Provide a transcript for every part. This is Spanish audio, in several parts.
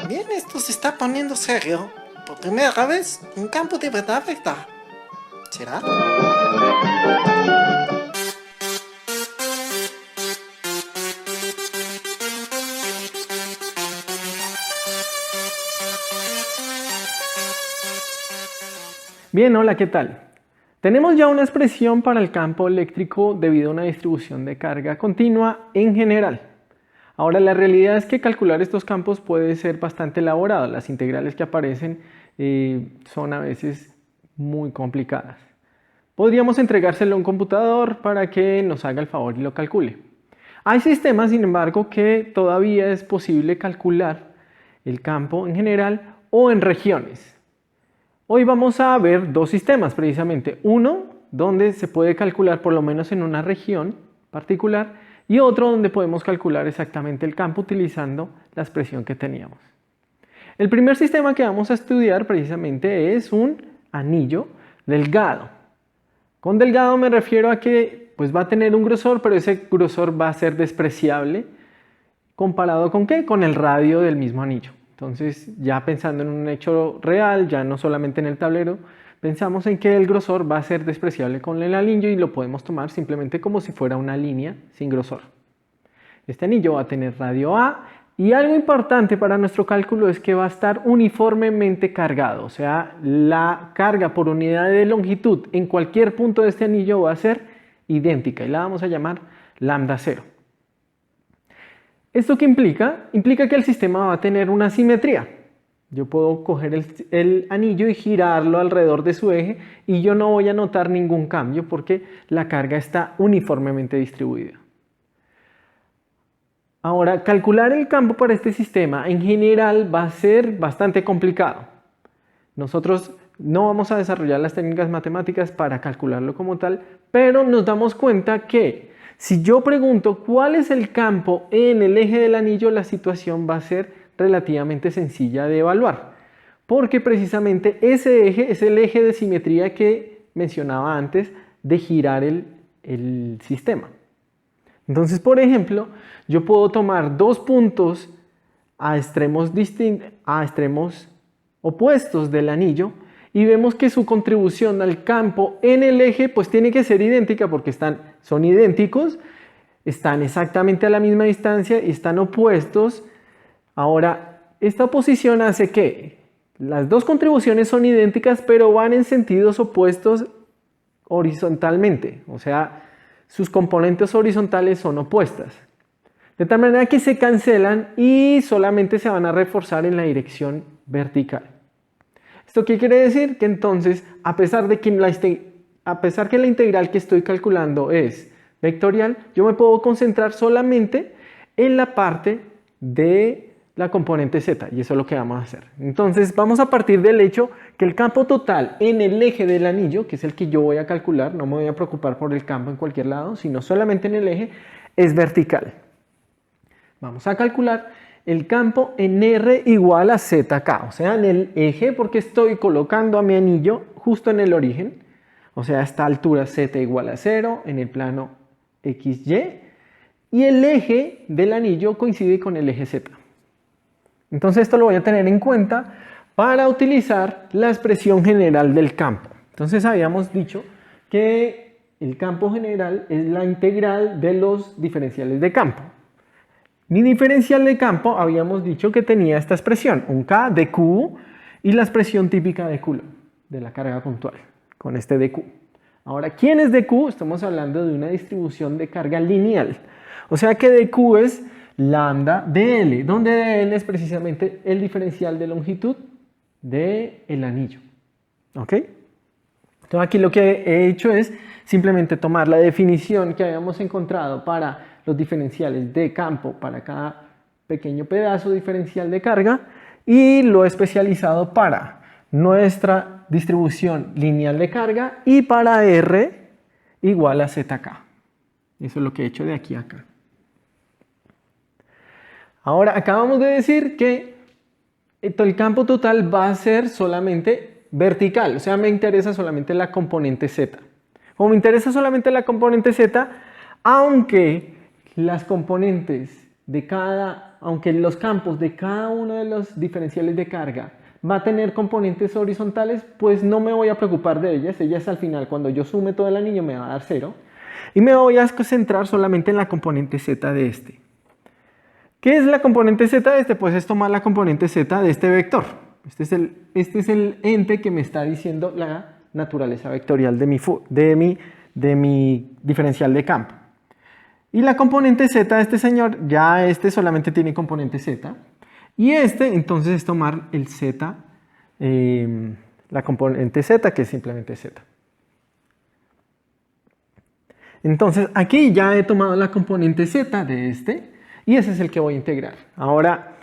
Bien, esto se está poniendo serio. Por primera vez, un campo de verdad. ¿Será? Bien, hola, ¿qué tal? Tenemos ya una expresión para el campo eléctrico debido a una distribución de carga continua en general. Ahora, la realidad es que calcular estos campos puede ser bastante elaborado. Las integrales que aparecen son a veces muy complicadas. Podríamos entregárselo a un computador para que nos haga el favor y lo calcule. Hay sistemas, sin embargo, que todavía es posible calcular el campo en general o en regiones. Hoy vamos a ver dos sistemas precisamente. Uno donde se puede calcular por lo menos en una región particular y otro donde podemos calcular exactamente el campo utilizando la expresión que teníamos. El primer sistema que vamos a estudiar precisamente es un anillo delgado. Con delgado me refiero a que pues, va a tener un grosor, pero ese grosor va a ser despreciable. ¿Comparado con qué? Con el radio del mismo anillo. Entonces, ya pensando en un hecho real, ya no solamente en el tablero, pensamos en que el grosor va a ser despreciable con el anillo y lo podemos tomar simplemente como si fuera una línea sin grosor. Este anillo va a tener radio A y algo importante para nuestro cálculo es que va a estar uniformemente cargado, o sea, la carga por unidad de longitud en cualquier punto de este anillo va a ser idéntica y la vamos a llamar lambda 0. ¿Esto qué implica? Implica que el sistema va a tener una simetría. Yo puedo coger el anillo y girarlo alrededor de su eje y yo no voy a notar ningún cambio porque la carga está uniformemente distribuida. Ahora, calcular el campo para este sistema en general va a ser bastante complicado. Nosotros no vamos a desarrollar las técnicas matemáticas para calcularlo como tal, pero nos damos cuenta que si yo pregunto cuál es el campo en el eje del anillo, la situación va a ser relativamente sencilla de evaluar, porque precisamente ese eje es el eje de simetría que mencionaba antes de girar el sistema. Entonces, por ejemplo, yo puedo tomar dos puntos a extremos opuestos del anillo y vemos que su contribución al campo en el eje pues tiene que ser idéntica porque son idénticos, están exactamente a la misma distancia y están opuestos. Ahora, esta oposición hace que las dos contribuciones son idénticas pero van en sentidos opuestos horizontalmente, o sea, sus componentes horizontales son opuestas. De tal manera que se cancelan y solamente se van a reforzar en la dirección vertical. ¿Esto qué quiere decir? Que entonces, a pesar que la integral que estoy calculando es vectorial, yo me puedo concentrar solamente en la parte de la componente z, y eso es lo que vamos a hacer. Entonces, vamos a partir del hecho que el campo total en el eje del anillo, que es el que yo voy a calcular, no me voy a preocupar por el campo en cualquier lado, sino solamente en el eje, es vertical. Vamos a calcular el campo en R igual a ZK, o sea, en el eje, porque estoy colocando a mi anillo justo en el origen, o sea, a esta altura Z igual a 0, en el plano XY, y el eje del anillo coincide con el eje Z. Entonces esto lo voy a tener en cuenta para utilizar la expresión general del campo. Entonces habíamos dicho que el campo general es la integral de los diferenciales de campo. Mi diferencial de campo habíamos dicho que tenía esta expresión, un K de Q y la expresión típica de Coulomb, de la carga puntual, con este dQ. Ahora, ¿quién es dQ? Estamos hablando de una distribución de carga lineal. O sea que dQ es lambda dL, donde dL es precisamente el diferencial de longitud del anillo. ¿Ok? Entonces aquí lo que he hecho es simplemente tomar la definición que habíamos encontrado para los diferenciales de campo para cada pequeño pedazo diferencial de carga y lo he especializado para nuestra distribución lineal de carga y para R igual a ZK. Eso es lo que he hecho de aquí a acá. Ahora acabamos de decir que el campo total va a ser solamente vertical, o sea, me interesa solamente la componente Z. Como me interesa solamente la componente Z, aunque las componentes aunque los campos de cada uno de los diferenciales de carga va a tener componentes horizontales, pues no me voy a preocupar de ellas. Ellas al final, cuando yo sume todo el anillo, me va a dar 0. Y me voy a centrar solamente en la componente z de este. ¿Qué es la componente z de este? Pues es tomar la componente z de este vector. Este es el ente que me está diciendo la naturaleza vectorial de mi diferencial de campo. Y la componente z de este señor, ya este solamente tiene componente z. Y este entonces es tomar el z, la componente z, que es simplemente z. Entonces aquí ya he tomado la componente z de este y ese es el que voy a integrar. Ahora,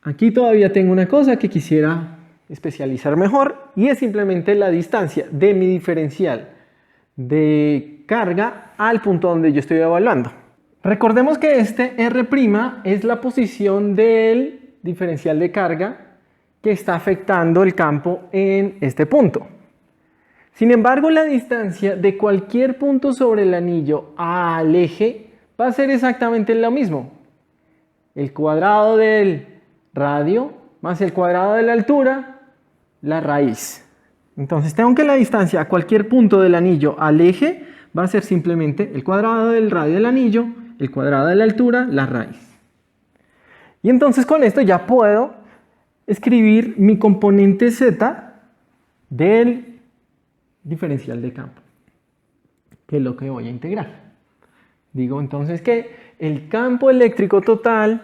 aquí todavía tengo una cosa que quisiera especializar mejor y es simplemente la distancia de mi diferencial de carga al punto donde yo estoy evaluando. Recordemos que este R' es la posición del diferencial de carga que está afectando el campo en este punto. Sin embargo, la distancia de cualquier punto sobre el anillo al eje va a ser exactamente lo mismo. El cuadrado del radio más el cuadrado de la altura, la raíz. Entonces tengo que la distancia a cualquier punto del anillo al eje va a ser simplemente el cuadrado del radio del anillo, el cuadrado de la altura, la raíz. Y entonces con esto ya puedo escribir mi componente z del diferencial de campo, que es lo que voy a integrar. Digo entonces que el campo eléctrico total,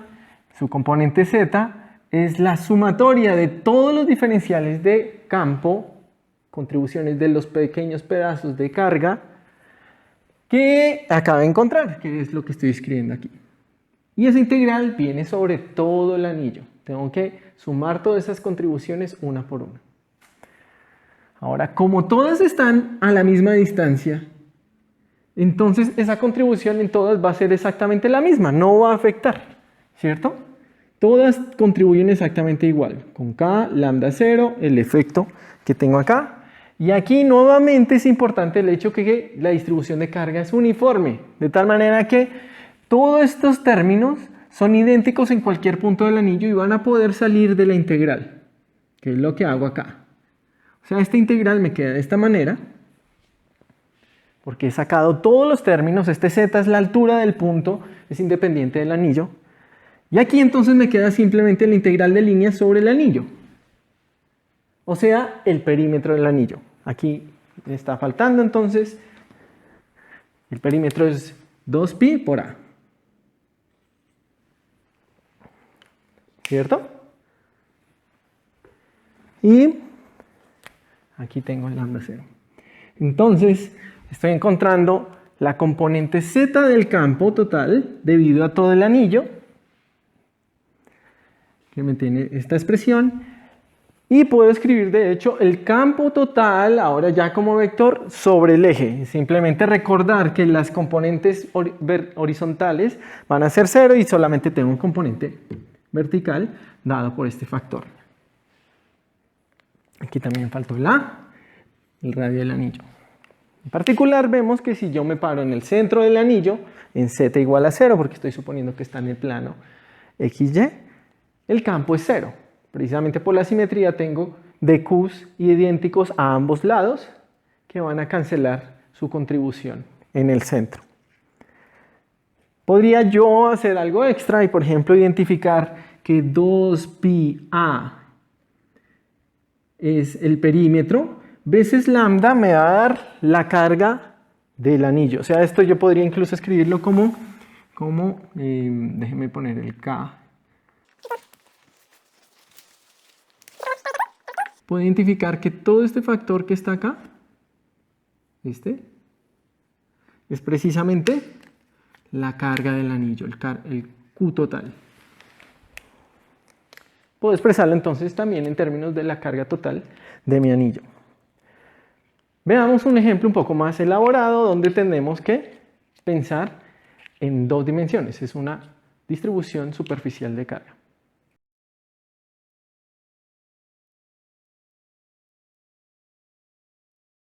su componente z, es la sumatoria de todos los diferenciales de campo, contribuciones de los pequeños pedazos de carga que acabo de encontrar, que es lo que estoy escribiendo aquí. Y esa integral viene sobre todo el anillo. Tengo que sumar todas esas contribuciones una por una. Ahora, como todas están a la misma distancia, entonces esa contribución en todas va a ser exactamente la misma, no va a afectar, ¿cierto? Todas contribuyen exactamente igual, con K, lambda 0, el efecto que tengo acá. Y aquí nuevamente es importante el hecho que la distribución de carga es uniforme, de tal manera que todos estos términos son idénticos en cualquier punto del anillo y van a poder salir de la integral, que es lo que hago acá. O sea, esta integral me queda de esta manera, porque he sacado todos los términos, este z es la altura del punto, es independiente del anillo, y aquí entonces me queda simplemente la integral de línea sobre el anillo, o sea, el perímetro del anillo. Aquí me está faltando entonces, el perímetro es 2pi por a, ¿cierto? Y aquí tengo el lambda 0. Entonces, estoy encontrando la componente z del campo total debido a todo el anillo, que me tiene esta expresión, y puedo escribir de hecho el campo total, ahora ya como vector, sobre el eje. Simplemente recordar que las componentes horizontales van a ser 0 y solamente tengo un componente vertical dado por este factor. Aquí también faltó el radio del anillo. En particular vemos que si yo me paro en el centro del anillo, en z igual a 0, porque estoy suponiendo que está en el plano XY, el campo es 0. Precisamente por la simetría tengo dqs idénticos a ambos lados que van a cancelar su contribución en el centro. Podría yo hacer algo extra y por ejemplo identificar que 2πa es el perímetro, veces lambda me va a dar la carga del anillo. O sea, esto yo podría incluso escribirlo como déjenme poner el K. Puedo identificar que todo este factor que está acá, es precisamente la carga del anillo, el Q total. Puedo expresarlo entonces también en términos de la carga total de mi anillo. Veamos un ejemplo un poco más elaborado donde tenemos que pensar en dos dimensiones. Es una distribución superficial de carga.